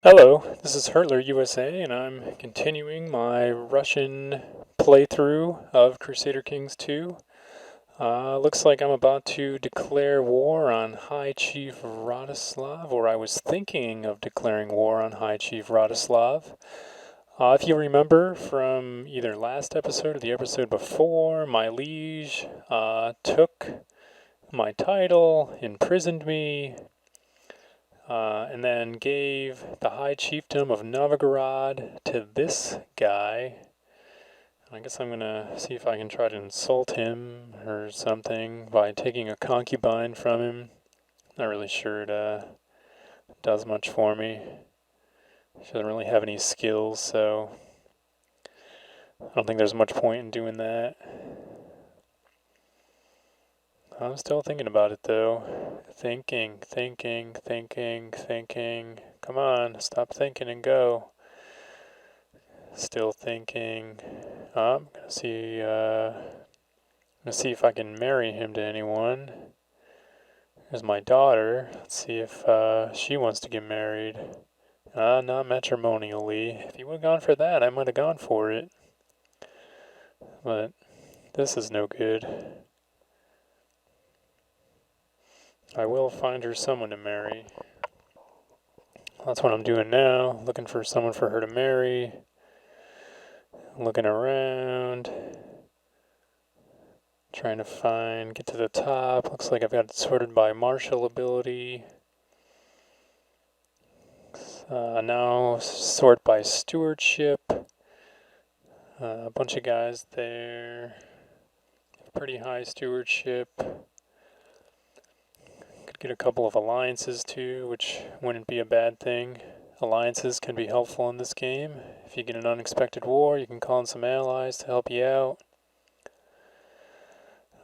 Hello, this is Hurtler USA, and I'm continuing my Russian playthrough of Crusader Kings 2. Looks like I'm about to declare war on High Chief Radoslav, or I was thinking of declaring war on High Chief Radoslav. If you remember from either last episode or the episode before, my liege took my title, imprisoned me, and then gave the High Chiefdom of Novgorod to this guy. I guess I'm gonna see if I can try to insult him or something by taking a concubine from him. Not really sure it does much for me. She doesn't really have any skills, so I don't think there's much point in doing that. I'm still thinking about it though. Thinking. Come on, stop thinking and go. Still thinking. I'm gonna see if I can marry him to anyone. Here's my daughter. Let's see if she wants to get married. Not matrimonially. If he would have gone for that, I might have gone for it. But this is no good. I will find her someone to marry. That's what I'm doing now. Looking for someone for her to marry. Looking around. Trying to get to the top. Looks like I've got it sorted by martial ability. Now sort by stewardship. A bunch of guys there. Pretty high stewardship. Could get a couple of alliances too, which wouldn't be a bad thing. Alliances can be helpful in this game. If you get an unexpected war, you can call in some allies to help you out.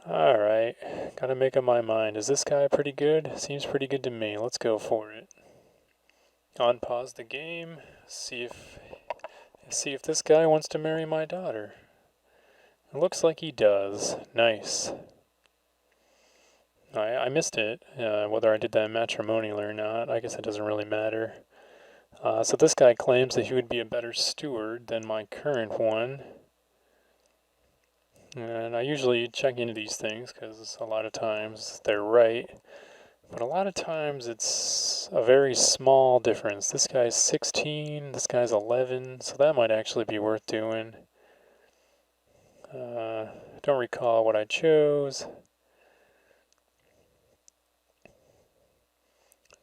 Alright, gotta make up my mind. Is this guy pretty good? Seems pretty good to me. Let's go for it. Unpause the game. See if this guy wants to marry my daughter. It looks like he does. Nice. I missed it, whether I did that matrimonial or not. I guess it doesn't really matter. So this guy claims that he would be a better steward than my current one. And I usually check into these things because a lot of times they're right. But a lot of times it's a very small difference. This guy's 16, this guy's 11, so that might actually be worth doing. Don't recall what I chose.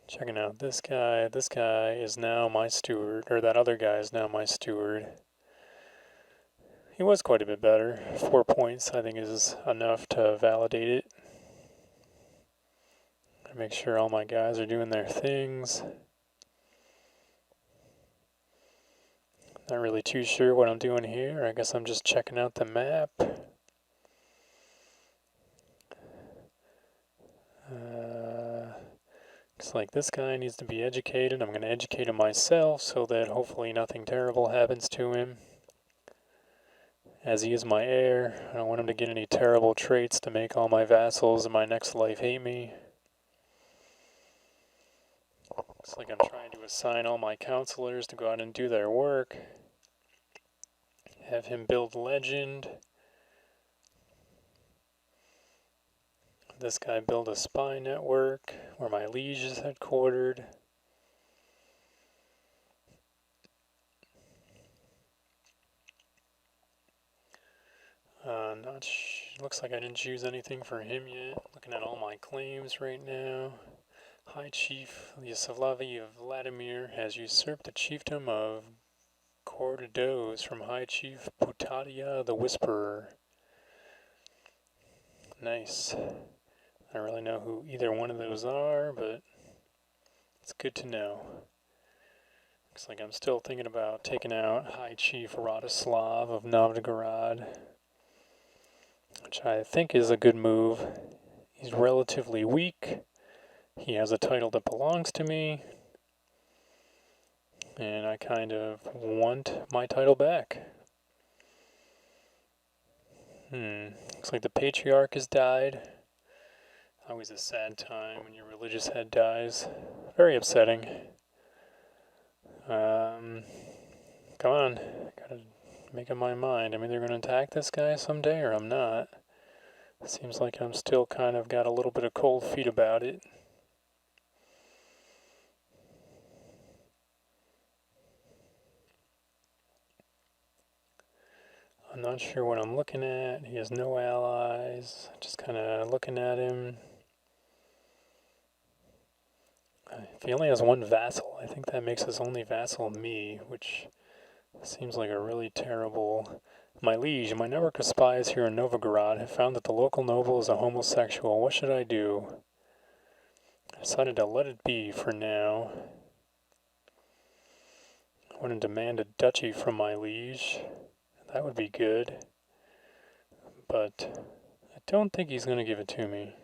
Checking out this guy. This guy is now my steward, or that other guy is now my steward. He was quite a bit better. 4 points, I think, is enough to validate it. Make sure all my guys are doing their things. Not really too sure what I'm doing here. I guess I'm just checking out the map. Looks like this guy needs to be educated. I'm going to educate him myself so that hopefully nothing terrible happens to him. As he is my heir, I don't want him to get any terrible traits to make all my vassals in my next life hate me. Looks like I'm trying to assign all my counselors to go out and do their work. Have him build legend. This guy build a spy network where my liege is headquartered. Looks like I didn't choose anything for him yet. Looking at all my claims right now. High Chief Yaslavi of Vladimir has usurped the chiefdom of Cordodos from High Chief Putatia the Whisperer. Nice. I don't really know who either one of those are, but it's good to know. Looks like I'm still thinking about taking out High Chief Radoslav of Novgorod, which I think is a good move. He's relatively weak. He has a title that belongs to me, and I kind of want my title back. Looks like the patriarch has died. Always a sad time when your religious head dies. Very upsetting. Come on. Gotta make up my mind. I'm either going to attack this guy someday or I'm not. Seems like I'm still kind of got a little bit of cold feet about it. I'm not sure what I'm looking at. He has no allies. Just kind of looking at him. If he only has one vassal, I think that makes his only vassal me, which seems like a really terrible... My liege, my network of spies here in Novgorod have found that the local noble is a homosexual. What should I do? I decided to let it be for now. I want to demand a duchy from my liege. That would be good. But I don't think he's going to give it to me.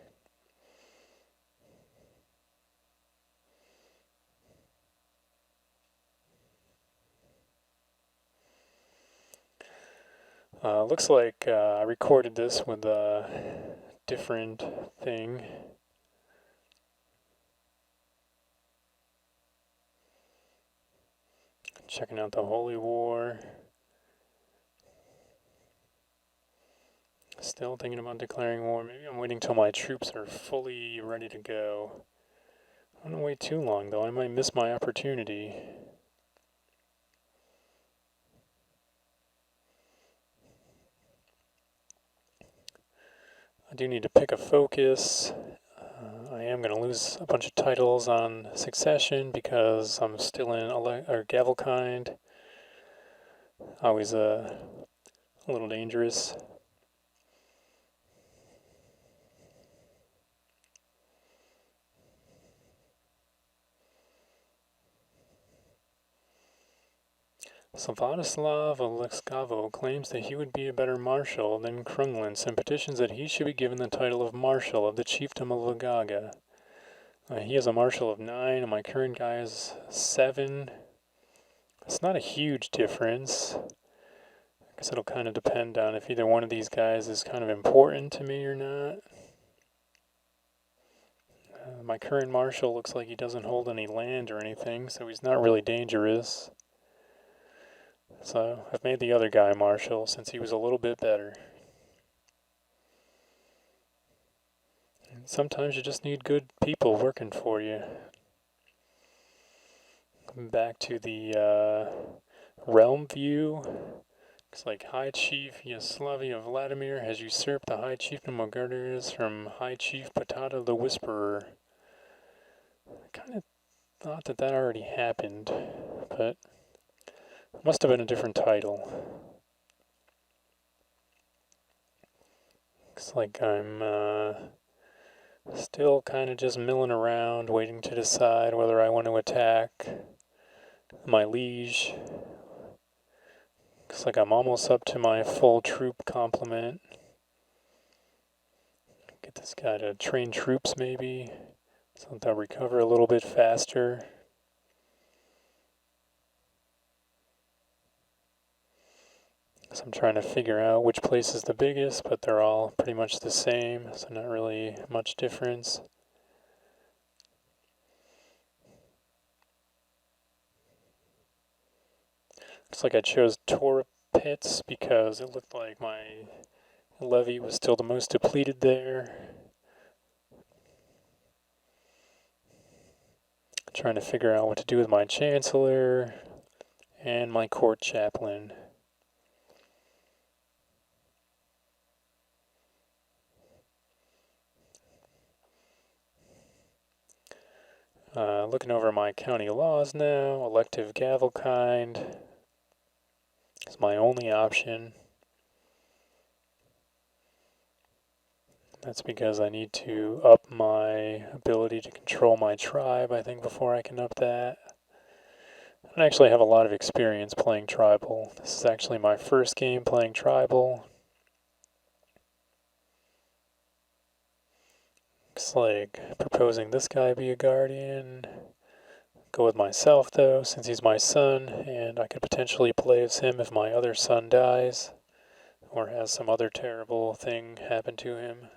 Looks like I recorded this with a different thing. Checking out the Holy War. Still thinking about declaring war. Maybe I'm waiting till my troops are fully ready to go. I don't want to wait too long though. I might miss my opportunity. I do need to pick a focus. I am going to lose a bunch of titles on succession because I'm still in Gavelkind. Always a little dangerous. Vladislav Alexkavo claims that he would be a better marshal than Krunglins and petitions that he should be given the title of Marshal of the Chiefdom of Lagaga. He is a Marshal of 9, and my current guy is 7. It's not a huge difference. I guess it'll kind of depend on if either one of these guys is kind of important to me or not. My current Marshal looks like he doesn't hold any land or anything, so he's not really dangerous. So I've made the other guy Marshal since he was a little bit better. And sometimes you just need good people working for you. Back to the realm view. Looks like High Chief Yaslavia Vladimir has usurped the High Chiefdom of Garters from High Chief Patata the Whisperer. I kind of thought that already happened, but it must have been a different title. Looks like I'm still kind of just milling around, waiting to decide whether I want to attack my liege. Looks like I'm almost up to my full troop complement. Get this guy to train troops maybe, so they'll recover a little bit faster. So I'm trying to figure out which place is the biggest, but they're all pretty much the same, so not really much difference. Looks like I chose Torah Pits because it looked like my levy was still the most depleted there. Trying to figure out what to do with my Chancellor and my Court Chaplain. Looking over my county laws now. Elective Gavelkind is my only option. That's because I need to up my ability to control my tribe, I think, before I can up that. I actually have a lot of experience playing tribal. This is actually my first game playing tribal. Looks like proposing this guy be a guardian. Go with myself though, since he's my son, and I could potentially play as him if my other son dies, or has some other terrible thing happen to him.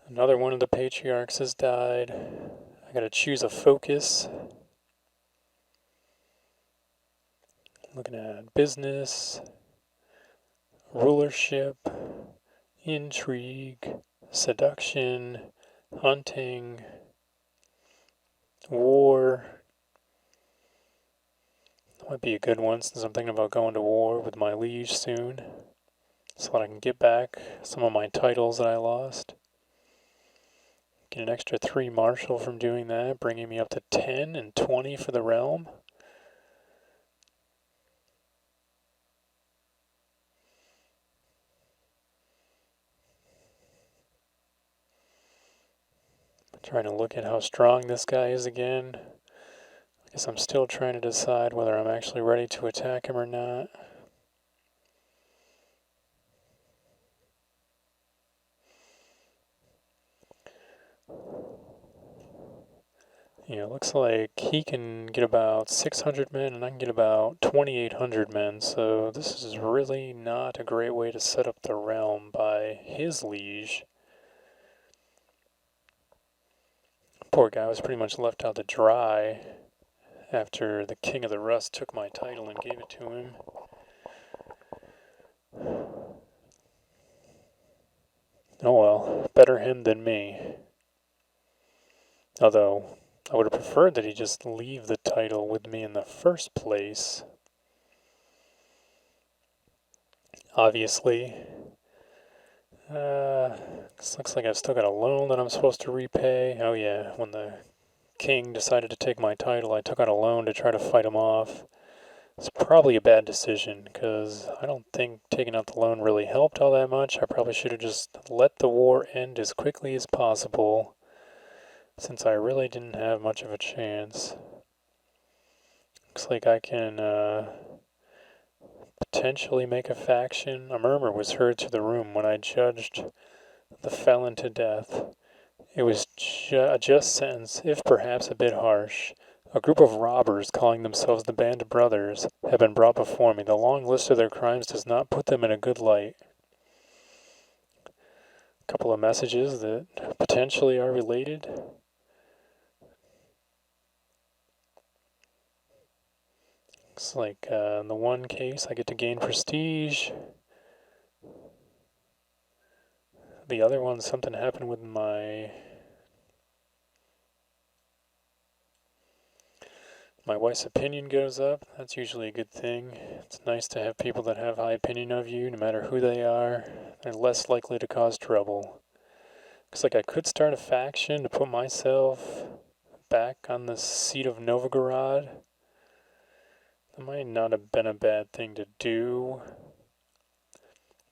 Another one of the patriarchs has died. I gotta choose a focus. Looking at business, rulership, intrigue, seduction, hunting, war. That might be a good one since I'm thinking about going to war with my liege soon, so that I can get back some of my titles that I lost. Get an extra 3 martial from doing that, bringing me up to 10 and 20 for the realm. Trying to look at how strong this guy is again. I guess I'm still trying to decide whether I'm actually ready to attack him or not. Yeah, it looks like he can get about 600 men and I can get about 2,800 men, so this is really not a great way to set up the realm by his liege. Poor guy was pretty much left out to dry after the King of the Rust took my title and gave it to him. Oh well, better him than me. Although, I would have preferred that he just leave the title with me in the first place. Obviously. This looks like I've still got a loan that I'm supposed to repay. Oh yeah, when the king decided to take my title, I took out a loan to try to fight him off. It's probably a bad decision, because I don't think taking out the loan really helped all that much. I probably should have just let the war end as quickly as possible, since I really didn't have much of a chance. Looks like I can potentially make a faction. A murmur was heard through the room when I judged the felon to death. It was a just sentence, if perhaps a bit harsh. A group of robbers, calling themselves the Band of Brothers, have been brought before me. The long list of their crimes does not put them in a good light. A couple of messages that potentially are related. Looks like in the one case I get to gain prestige. The other one, something happened with my wife's opinion goes up. That's usually a good thing. It's nice to have people that have high opinion of you, no matter who they are. They're less likely to cause trouble. Looks like I could start a faction to put myself back on the seat of Novgorod. That might not have been a bad thing to do.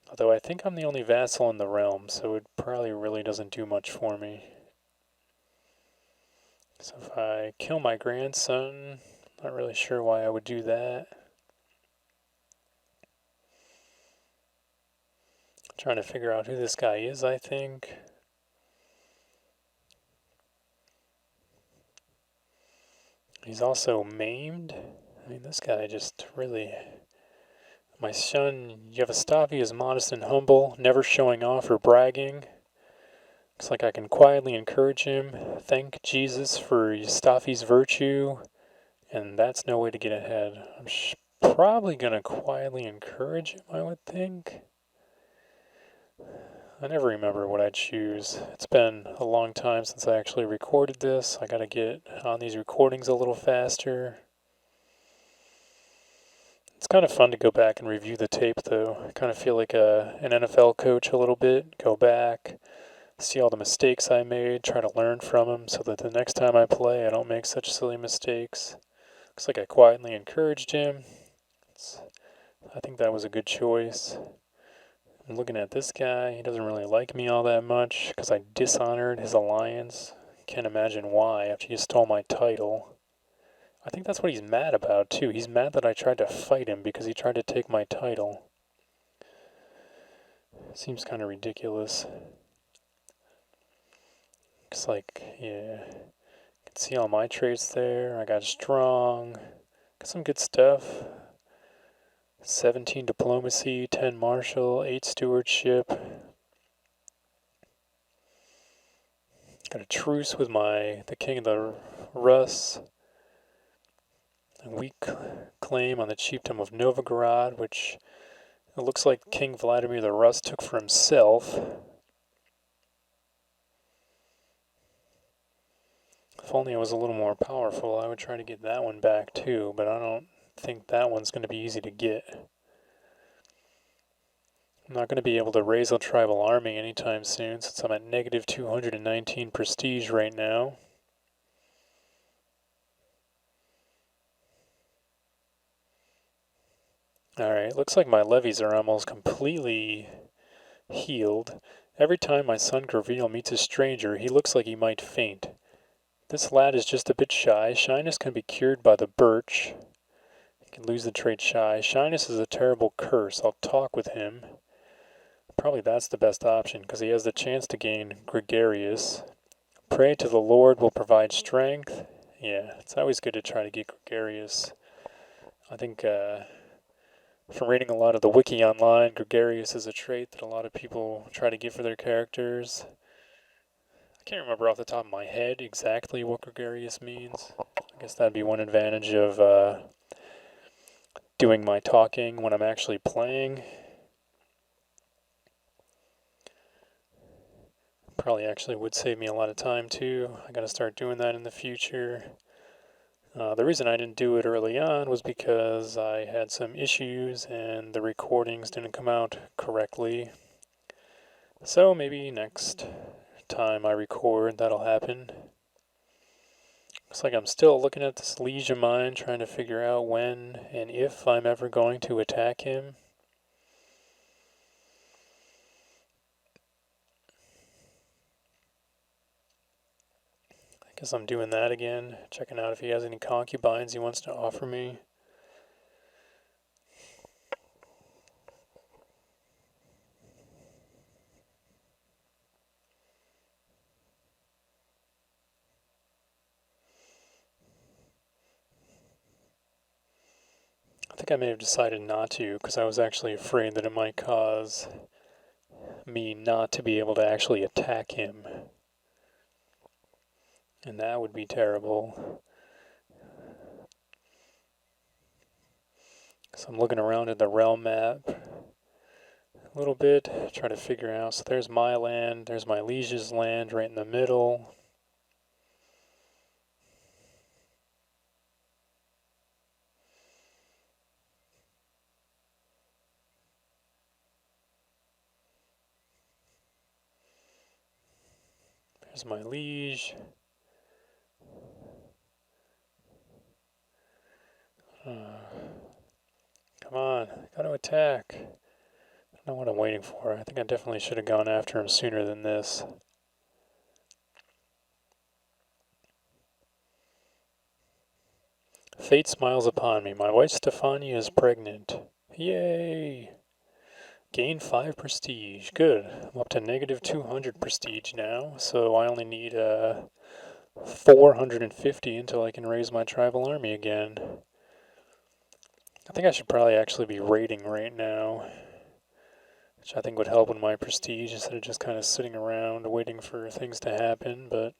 Although I think I'm the only vassal in the realm, so it probably really doesn't do much for me. So if I kill my grandson, not really sure why I would do that. Trying to figure out who this guy is, I think. He's also maimed. I mean, this guy just really... My son Yevastavi is modest and humble, never showing off or bragging. Looks like I can quietly encourage him, thank Jesus for Yevastavi's virtue, and that's no way to get ahead. I'm probably going to quietly encourage him, I would think. I never remember what I choose. It's been a long time since I actually recorded this. I gotta get on these recordings a little faster. It's kind of fun to go back and review the tape, though. I kind of feel like an NFL coach a little bit. Go back, see all the mistakes I made, try to learn from them so that the next time I play, I don't make such silly mistakes. Looks like I quietly encouraged him. I think that was a good choice. I'm looking at this guy. He doesn't really like me all that much because I dishonored his alliance. Can't imagine why after you stole my title. I think that's what he's mad about, too. He's mad that I tried to fight him because he tried to take my title. Seems kind of ridiculous. Looks like, yeah. You can see all my traits there. I got strong. Got some good stuff. 17 diplomacy, 10 martial, 8 stewardship. Got a truce with the King of the Rus. A weak claim on the chiefdom of Novgorod, which it looks like King Vladimir the Rus took for himself. If only I was a little more powerful, I would try to get that one back too, but I don't think that one's going to be easy to get. I'm not going to be able to raise a tribal army anytime soon since I'm at negative 219 prestige right now. Alright, looks like my levies are almost completely healed. Every time my son Graveel meets a stranger, he looks like he might faint. This lad is just a bit shy. Shyness can be cured by the birch. You can lose the trait shy. Shyness is a terrible curse. I'll talk with him. Probably that's the best option, because he has the chance to gain gregarious. Pray to the Lord will provide strength. Yeah, it's always good to try to get gregarious. I think from reading a lot of the wiki online, gregarious is a trait that a lot of people try to get for their characters. I can't remember off the top of my head exactly what gregarious means. I guess that'd be one advantage of doing my talking when I'm actually playing. Probably actually would save me a lot of time too. I gotta start doing that in the future. The reason I didn't do it early on was because I had some issues and the recordings didn't come out correctly. So maybe next time I record that'll happen. Looks like I'm still looking at this liege of mine, trying to figure out when and if I'm ever going to attack him. I guess I'm doing that again, checking out if he has any concubines he wants to offer me. I think I may have decided not to, because I was actually afraid that it might cause me not to be able to actually attack him. And that would be terrible. So I'm looking around at the realm map a little bit, trying to figure out. So there's my land, there's my liege's land right in the middle. There's my liege. Come on, gotta attack. I don't know what I'm waiting for. I think I definitely should have gone after him sooner than this. Fate smiles upon me. My wife Stefania is pregnant. Yay! Gain 5 prestige. Good. I'm up to negative 200 prestige now, so I only need 450 until I can raise my tribal army again. I think I should probably actually be raiding right now, which I think would help with my prestige instead of just kind of sitting around waiting for things to happen, but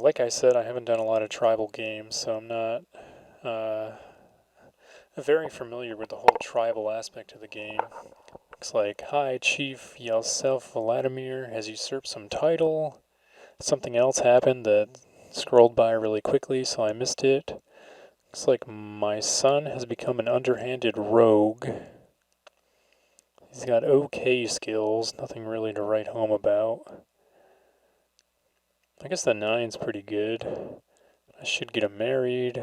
like I said, I haven't done a lot of tribal games, so I'm not very familiar with the whole tribal aspect of the game. Looks like, hi, Chief Yelself Vladimir has usurped some title. Something else happened that scrolled by really quickly, so I missed it. Looks like my son has become an underhanded rogue. He's got okay skills, nothing really to write home about. I guess the 9's pretty good. I should get him married.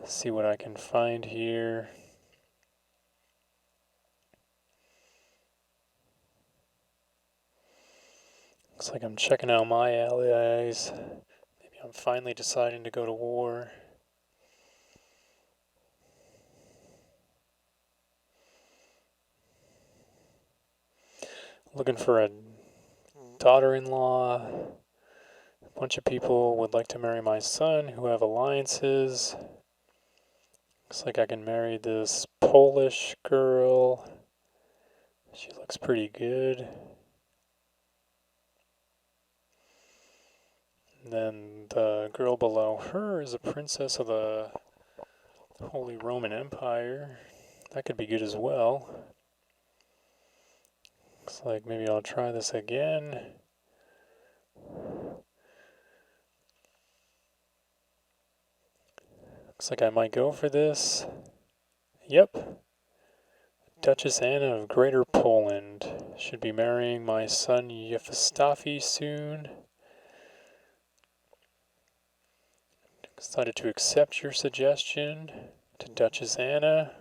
See what I can find here. Looks like I'm checking out my allies. Maybe I'm finally deciding to go to war. Looking for a daughter-in-law. A bunch of people would like to marry my son who have alliances. Looks like I can marry this Polish girl. She looks pretty good. And then the girl below her is a princess of the Holy Roman Empire. That could be good as well. Looks like maybe I'll try this again. Looks like I might go for this. Yep. Duchess Anna of Greater Poland. Should be marrying my son Yefistafi soon. Decided to accept your suggestion to Duchess Anna.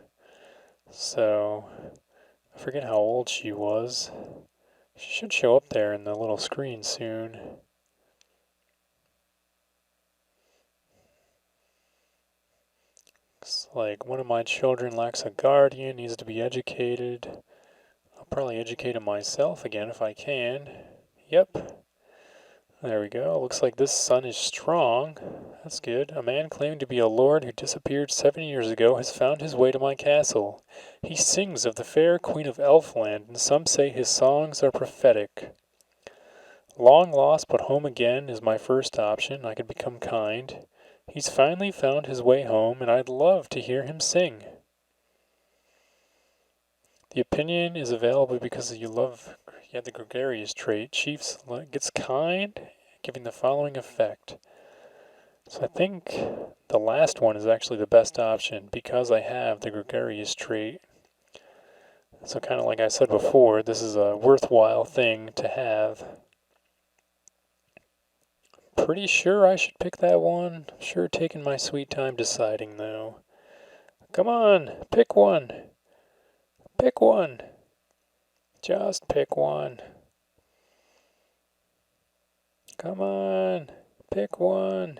So, I forget how old she was. She should show up there in the little screen soon. Looks like one of my children lacks a guardian, needs to be educated. I'll probably educate him myself again if I can. Yep. There we go. Looks like this son is strong. That's good. A man claiming to be a lord who disappeared 7 years ago has found his way to my castle. He sings of the fair queen of Elfland, and some say his songs are prophetic. Long lost but home again is my first option. I could become kind. He's finally found his way home, and I'd love to hear him sing. The opinion is available because you have the gregarious trait. Chiefs gets kind, giving the following effect. So I think the last one is actually the best option because I have the gregarious trait. So kind of like I said before, this is a worthwhile thing to have. Pretty sure I should pick that one. Sure taking my sweet time deciding though. Come on, pick one. Pick one. Just pick one. Come on, pick one.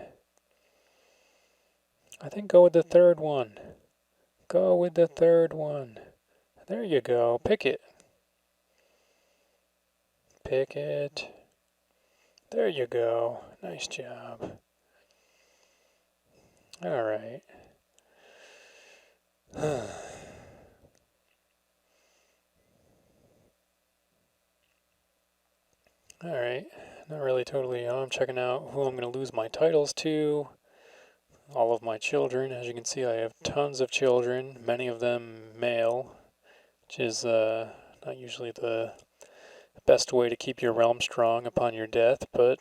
I think go with the third one. Go with the third one. There you go. Pick it. Pick it. There you go. Nice job. All right. All right. Not really totally. I'm checking out who I'm going to lose my titles to. All of my children. As you can see, I have tons of children, many of them male, which is not usually the best way to keep your realm strong upon your death, but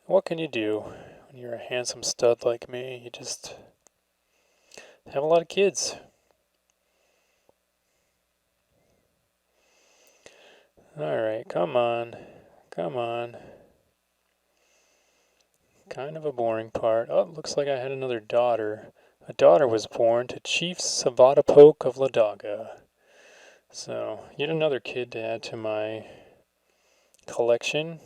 what can you do? When you're a handsome stud like me, you just have a lot of kids. Alright, come on. Come on. Kind of a boring part. Oh, looks like I had another daughter. A daughter was born to Chief Savadapoke of Ladaga. So, yet another kid to add to my collection.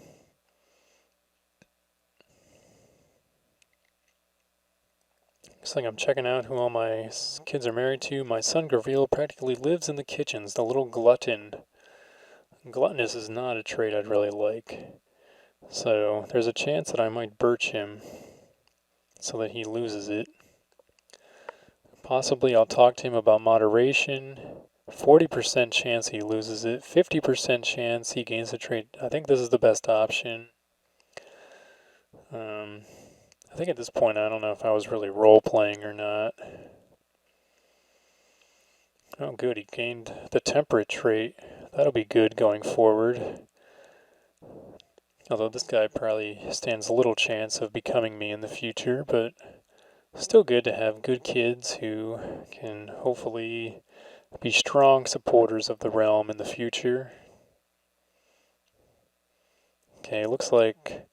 Looks like I'm checking out who all my kids are married to. My son Graveel practically lives in the kitchens, the little glutton. Gluttonous is not a trait I'd really like. So there's a chance that I might birch him so that he loses it. Possibly I'll talk to him about moderation. 40% chance he loses it. 50% chance he gains the trait. I think this is the best option. I think at this point I don't know if I was really role-playing or not. Oh good, he gained the temperate trait. That'll be good going forward. Although this guy probably stands little chance of becoming me in the future, but still good to have good kids who can hopefully be strong supporters of the realm in the future. Okay, looks like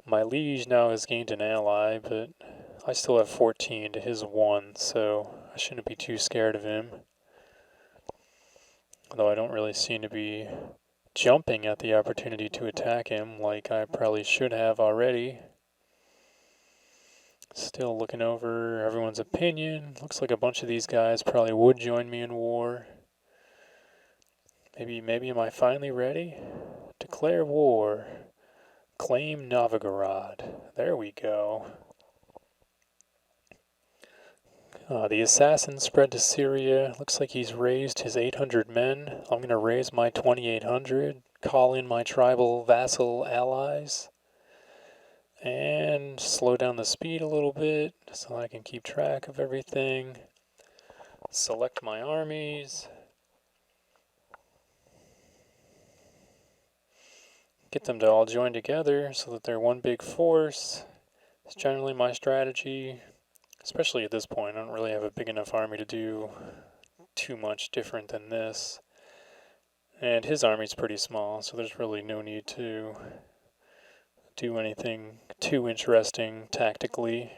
my liege now has gained an ally, but I still have 14 to his 1, so I shouldn't be too scared of him. Although I don't really seem to be jumping at the opportunity to attack him like I probably should have already. Still looking over everyone's opinion. Looks like a bunch of these guys probably would join me in war. Maybe am I finally ready? Declare war. Claim Novgorod. There we go. The assassin spread to Syria. Looks like he's raised his 800 men. I'm going to raise my 2,800. Call in my tribal vassal allies. And slow down the speed a little bit so I can keep track of everything. Select my armies. Get them to all join together so that they're one big force. It's generally my strategy, especially at this point. I don't really have a big enough army to do too much different than this. And his army's pretty small, so there's really no need to do anything too interesting tactically.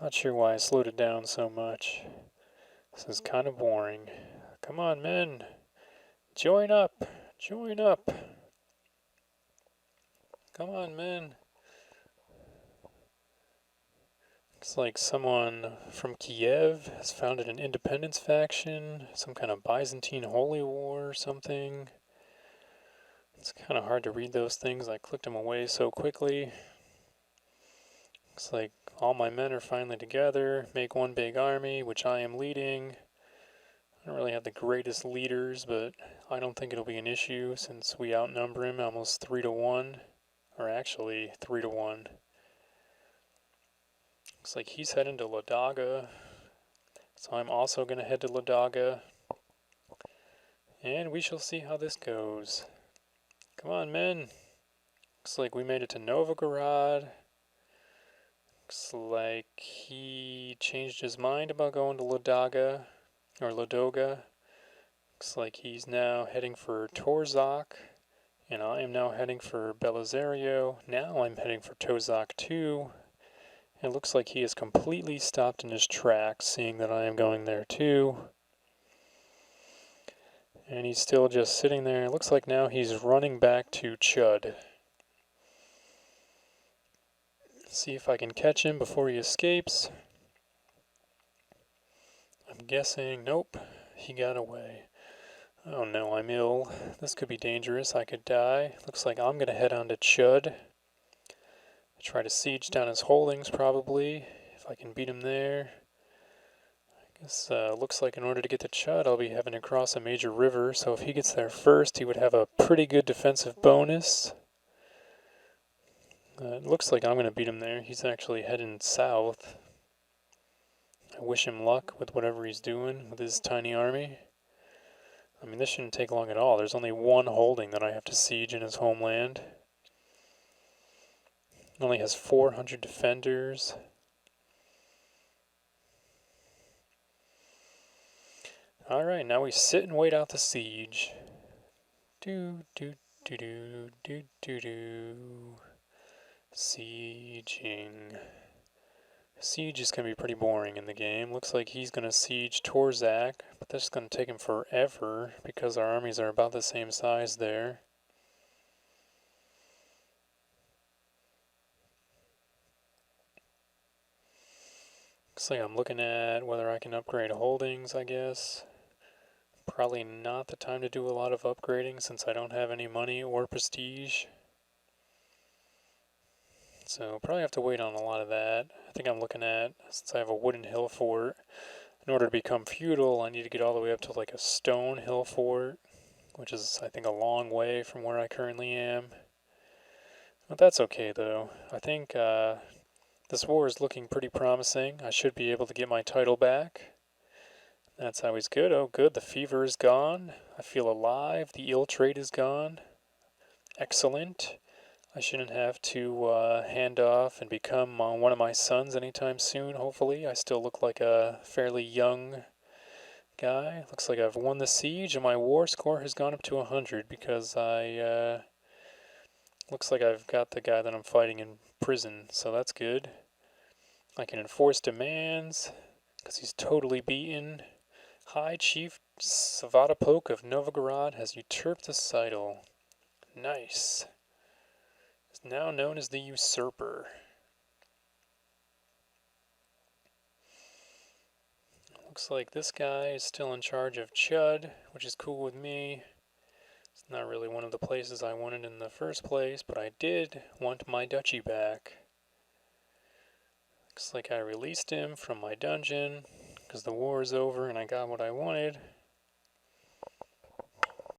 Not sure why I slowed it down so much. This is kind of boring. Come on, men. Join up. Join up. Come on, men. Looks like someone from Kiev has founded an independence faction, some kind of Byzantine holy war or something. It's kind of hard to read those things. I clicked them away so quickly. Looks like all my men are finally together, make one big army, which I am leading. I don't really have the greatest leaders, but I don't think it'll be an issue since we outnumber him almost 3-1, or actually 3-1. Looks like he's heading to Ladaga, so I'm also going to head to Ladaga, and we shall see how this goes. Come on, men. Looks like we made it to Novgorod. Looks like he changed his mind about going to Ladaga, or Ladoga. Looks like he's now heading for Torzak, and I am now heading for Belisario. Now I'm heading for Tozak too. It looks like he has completely stopped in his tracks, seeing that I am going there too. And he's still just sitting there. It looks like now he's running back to Chud. See if I can catch him before he escapes. I'm guessing, nope, he got away. Oh no, I'm ill. This could be dangerous. I could die. Looks like I'm going to head on to Chud. Try to siege down his holdings, probably, if I can beat him there. I guess looks like in order to get to Chud, I'll be having to cross a major river, so if he gets there first, he would have a pretty good defensive bonus. It looks like I'm going to beat him there. He's actually heading south. I wish him luck with whatever he's doing with his tiny army. I mean, this shouldn't take long at all. There's only one holding that I have to siege in his homeland. It only has 400 defenders. Alright, now we sit and wait out the siege. Do do do do do do do. Sieging. Siege is going to be pretty boring in the game. Looks like he's going to siege Torzak, but that's going to take him forever because our armies are about the same size there. Looks like I'm looking at whether I can upgrade holdings, I guess. Probably not the time to do a lot of upgrading since I don't have any money or prestige. So probably have to wait on a lot of that. I think I'm looking at, since I have a wooden hill fort, in order to become feudal, I need to get all the way up to like a stone hill fort, which is, I think, a long way from where I currently am. But that's okay, though. I think this war is looking pretty promising. I should be able to get my title back. That's always good. Oh, good. The fever is gone. I feel alive. The ill trait is gone. Excellent. I shouldn't have to hand off and become one of my sons anytime soon, hopefully. I still look like a fairly young guy. Looks like I've won the siege and my war score has gone up to 100 because looks like I've got the guy that I'm fighting in prison, so that's good. I can enforce demands because he's totally beaten. High Chief Svatopluk of Novgorod has usurped the title. Nice. Is now known as the Usurper. Looks like this guy is still in charge of Chud, which is cool with me. It's not really one of the places I wanted in the first place, but I did want my duchy back. Looks like I released him from my dungeon. because the war is over and I got what I wanted.